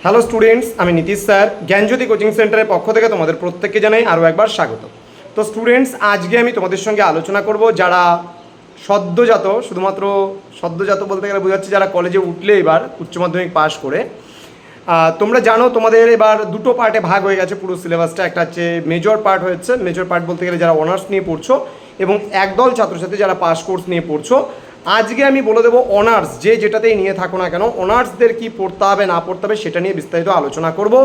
Hello students, আমি Nitish sir জ্ঞানজ্যোতি coaching সেন্টারের পক্ষ থেকে তোমাদের প্রত্যেককে জানাই আরও একবার স্বাগত। তো স্টুডেন্টস, আজকে আমি তোমাদের সঙ্গে আলোচনা করব যারা সদ্যজাত, শুধুমাত্র সদ্যজাত বলতে গেলে বোঝাচ্ছে যারা কলেজে উঠলে এবার উচ্চ মাধ্যমিক পাশ করে। তোমরা জানো তোমাদের এবার দুটো পার্টে ভাগ হয়ে গেছে পুরো সিলেবাসটা। একটা হচ্ছে মেজর পার্ট হয়েছে, মেজর পার্ট বলতে গেলে যারা অনার্স নিয়ে পড়ছো, এবং একদল ছাত্রছাত্রী যারা পাস কোর্স নিয়ে পড়ছো। আজকে আমি বলে দেবো অনার্স যেটাতেই নিয়ে থাকো না কেন, অনার্সদের কি পড়তে হবে না পড়তে হবে সেটা নিয়ে বিস্তারিত আলোচনা করব।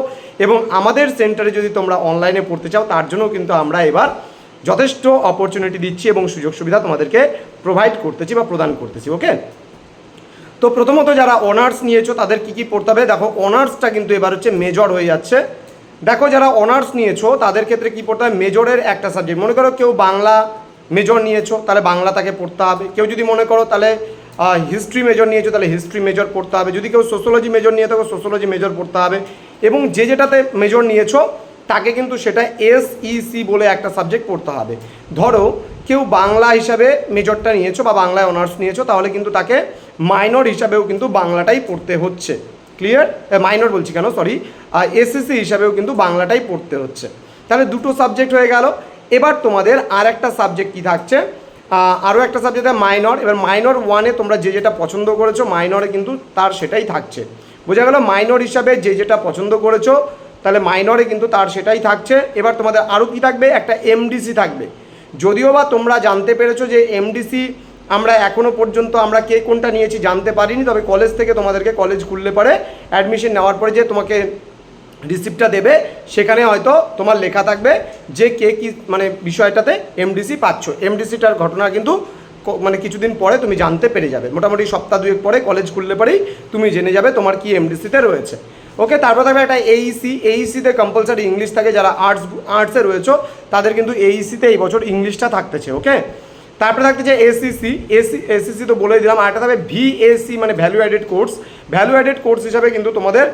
এবং আমাদের সেন্টারে যদি তোমরা অনলাইনে পড়তে চাও তার জন্য কিন্তু আমরা এবার যথেষ্ট অপরচুনিটি দিচ্ছি এবং সুযোগ সুবিধা তোমাদেরকে প্রোভাইড করতেছি বা প্রদান করতেছি। ওকে, তো প্রথমত যারা অনার্স নিয়েছো তাদের কি পড়তে হবে দেখো। অনার্সটা কিন্তু এবার হচ্ছে মেজর হয়ে যাচ্ছে। দেখো যারা অনার্স নিয়েছো তাদের ক্ষেত্রে কি পড়তে হবে, মেজরের একটা সাবজেক্ট। মনে করো কেউ বাংলা মেজর নিয়েছো তাহলে বাংলা তাকে পড়তে হবে। কেউ যদি মনে করো তাহলে হিস্ট্রি মেজর নিয়েছো তাহলে হিস্ট্রি মেজর পড়তে হবে। যদি কেউ সোশ্যোলজি মেজর নিয়ে থাকো সোশ্যোলজি মেজর পড়তে হবে। এবং যেটাতে মেজর নিয়েছো তাকে কিন্তু সেটা এসইসি বলে একটা সাবজেক্ট পড়তে হবে। ধরো কেউ বাংলা হিসাবে মেজরটা নিয়েছো বা বাংলায় অনার্স নিয়েছো তাহলে কিন্তু তাকে মাইনর হিসাবেও কিন্তু বাংলাটাই পড়তে হচ্ছে। ক্লিয়ার? মাইনর বলছি কেন, সরি, এসএসসি হিসাবেও কিন্তু বাংলাটাই পড়তে হচ্ছে। তাহলে দুটো সাবজেক্ট হয়ে গেল। এবার তোমাদের আর একটা সাবজেক্ট কী থাকছে, আরও একটা সাবজেক্ট মাইনর। এবার মাইনর ওয়ানে তোমরা যেটা পছন্দ করেছো মাইনরে কিন্তু তার সেটাই থাকছে। বোঝা গেল? মাইনর হিসাবে যেটা পছন্দ করেছো তাহলে মাইনরে কিন্তু তার সেটাই থাকছে। এবার তোমাদের আরও কী থাকবে, একটা এমডিসি থাকবে। যদিও বা তোমরা জানতে পেরেছো যে এমডিসি আমরা এখনও পর্যন্ত আমরা কে কোনটা নিয়েছি জানতে পারিনি, তবে কলেজ থেকে তোমাদেরকে কলেজ খুললে পরে অ্যাডমিশন নেওয়ার পরে যে তোমাকে রিসিপ্টটা দেবে সেখানে হয়তো তোমার লেখা থাকবে যে কে কী মানে বিষয়টাতে এমডিসি পাচ্ছ। এমডিসিটার ঘটনা কিন্তু মানে কিছুদিন পরে তুমি জানতে পেরে যাবে, মোটামুটি সপ্তাহ দুয়েক পরে কলেজ খুললে পরেই তুমি জেনে যাবে তোমার কি এমডিসিতে রয়েছে। ওকে, তারপর থাকবে একটা এইসি। এইসিতে কম্পালসারি ইংলিশ থাকে। যারা আর্টসে রয়েছে তাদের কিন্তু এইসিতে এই বছর ইংলিশটা থাকতেছে। ওকে, তারপরে থাকতেছে এসিসি। এসিসি তো বলে দিলাম। আর একটা থাকবে ভিএসি মানে value added course. Value added course হিসাবে কিন্তু তোমাদের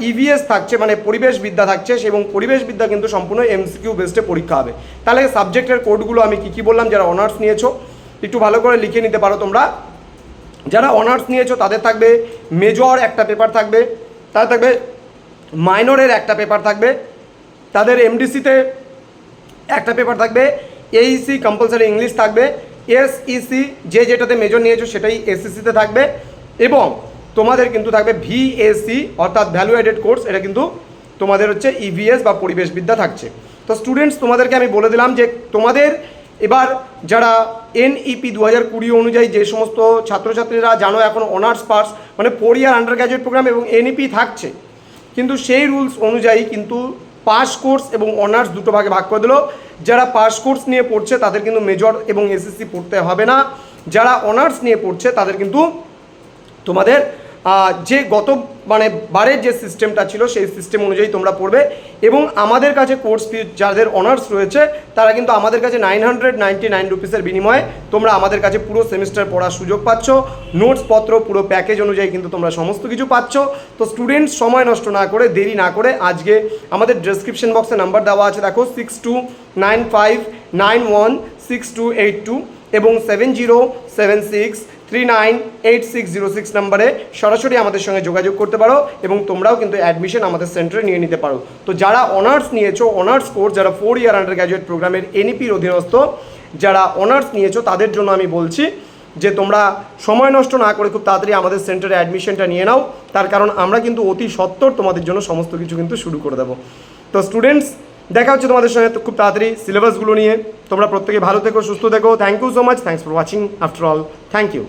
ইভিএস থাকছে, মানে পরিবেশবিদ্যা থাকছে, এবং পরিবেশবিদ্যা কিন্তু সম্পূর্ণ এমসিকিউ বেসডে পরীক্ষা হবে। তাহলে সাবজেক্টের কোডগুলো আমি কী বললাম, যারা অনার্স নিয়েছো একটু ভালো করে লিখে নিতে পারো তোমরা। যারা অনার্স নিয়েছো তাদের থাকবে মেজর একটা পেপার থাকবে, তাদের থাকবে মাইনরের একটা পেপার থাকবে, তাদের এমডিসিতে একটা পেপার থাকবে, এইসি কম্পালসারি ইংলিশ থাকবে, এসইসি যেটাতে মেজর নিয়েছো সেটাই এসইসিতে থাকবে, এবং তোমাদের কিন্তু থাকবে ভিএসি অর্থাৎ ভ্যালু অ্যাডেড কোর্স। এটা কিন্তু তোমাদের হচ্ছে ইভিএস বা পরিবেশবিদ্যা থাকছে। তো স্টুডেন্টস, তোমাদেরকে আমি বলে দিলাম যে তোমাদের এবার যারা এনইপি 2020 অনুযায়ী যে সমস্ত ছাত্রছাত্রীরা জানো এখন অনার্স পাস মানে 4 ইয়ার আন্ডার গ্র্যাজুয়েট প্রোগ্রাম এবং এনইপি থাকছে, কিন্তু সেই রুলস অনুযায়ী কিন্তু পাস কোর্স এবং অনার্স দুটো ভাগে ভাগ করে দিল। যারা পাস কোর্স নিয়ে পড়ছে তাদের কিন্তু মেজর এবং এসএসসি পড়তে হবে না। যারা অনার্স নিয়ে পড়ছে তাদের কিন্তু তোমাদের যে গত মানে বারের যে সিস্টেমটা ছিল সেই সিস্টেম অনুযায়ী তোমরা পড়বে। এবং আমাদের কাছে কোর্স ফি যাদের অনার্স রয়েছে তারা কিন্তু আমাদের কাছে 999 রুপিসের বিনিময়ে তোমরা আমাদের কাছে পুরো সেমিস্টার পড়ার সুযোগ পাচ্ছ। নোটসপত্র পুরো প্যাকেজ অনুযায়ী কিন্তু তোমরা সমস্ত কিছু পাচ্ছ। তো স্টুডেন্টস, সময় নষ্ট না করে দেরি না করে আজকে আমাদের ডেসক্রিপশন বক্সে নাম্বার দেওয়া আছে, দেখো 6295916282 এবং 7076398606 নম্বরে সরাসরি আমাদের সঙ্গে যোগাযোগ করতে পারো এবং তোমরাও কিন্তু অ্যাডমিশন আমাদের সেন্টারে নিয়ে নিতে পারো। তো যারা অনার্স নিয়েছো অনার্স কোর্স, যারা 4 ইয়ার আন্ডার গ্র্যাজুয়েট প্রোগ্রামের এনইপির অধীনস্থ যারা অনার্স নিয়েছো তাদের জন্য আমি বলছি যে তোমরা সময় নষ্ট না করে খুব তাড়াতাড়ি আমাদের সেন্টারে অ্যাডমিশনটা নিয়ে নাও। তার কারণ আমরা কিন্তু অতি সত্বর তোমাদের জন্য সমস্ত কিছু কিন্তু শুরু করে দেবো। তো স্টুডেন্টস, দেখা হচ্ছে তোমাদের সঙ্গে খুব তাড়াতাড়ি সিলেবাসগুলো নিয়ে। তোমরা প্রত্যেকে ভালো থেকো, সুস্থ থেকো। Thank you so much. Thanks for watching after all. Thank you.